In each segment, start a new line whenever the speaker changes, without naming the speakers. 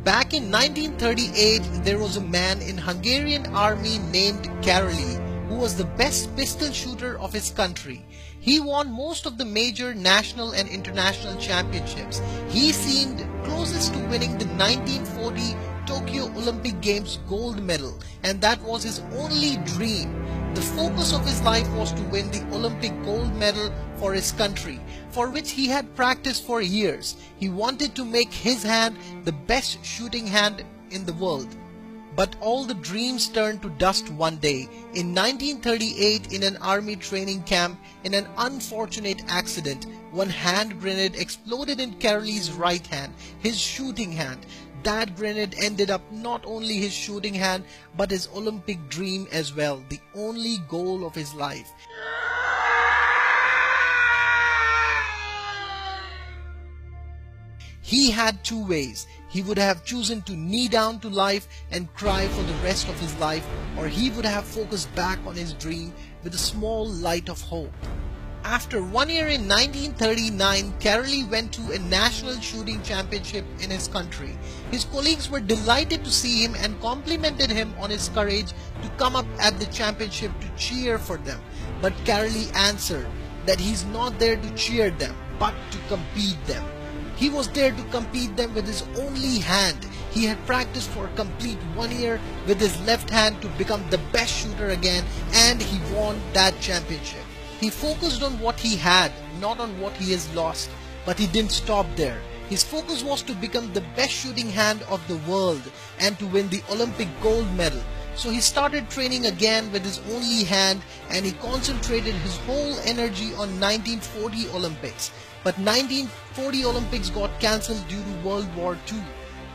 Back in 1938, there was a man in Hungarian army named Karloy who was the best pistol shooter of his country. He won most of the major national and international championships. He seemed closest to winning the 1940 Tokyo Olympic Games gold medal, and that was his only dream. The focus of his life was to win the Olympic gold medal for his country, for which he had practiced for years. He wanted to make his hand the best shooting hand in the world. But all the dreams turned to dust one day. In 1938, in an army training camp, in an unfortunate accident, one hand grenade exploded in Karloy's right hand, his shooting hand. That grenade ended up not only his shooting hand, but his Olympic dream as well, the only goal of his life. He had two ways. He would have chosen to knee down to life and cry for the rest of his life, or he would have focused back on his dream with a small light of hope. After 1 year in 1939, Karloy went to a national shooting championship in his country. His colleagues were delighted to see him and complimented him on his courage to come up at the championship to cheer for them. But Karloy answered that he's not there to cheer them, but to compete them. He was there to compete them with his only hand. He had practiced for a complete 1 year with his left hand to become the best shooter again, and he won that championship. He focused on what he had, not on what he has lost. But he didn't stop there. His focus was to become the best shooting hand of the world and to win the Olympic gold medal. So he started training again with his only hand, and he concentrated his whole energy on 1940 Olympics. But 1940 Olympics got cancelled due to World War II.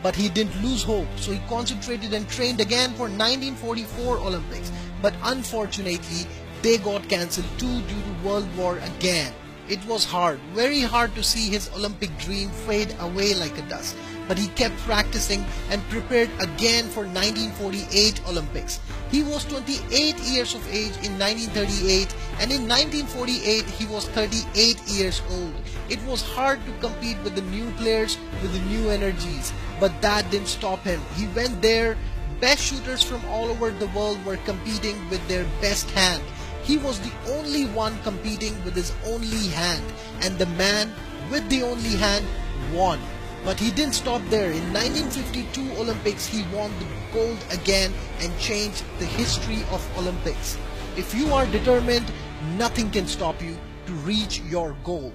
But he didn't lose hope, so he concentrated and trained again for 1944 Olympics. But unfortunately, they got cancelled too due to World War again. It was hard, very hard to see his Olympic dream fade away like a dust. But he kept practicing and prepared again for 1948 Olympics. He was 28 years of age in 1938, and in 1948 he was 38 years old. It was hard to compete with the new players with the new energies, but that didn't stop him. He went there. Best shooters from all over the world were competing with their best hand. He was the only one competing with his only hand, and the man with the only hand won. But he didn't stop there. In 1952 Olympics, he won the gold again and changed the history of Olympics. If you are determined, nothing can stop you to reach your goal.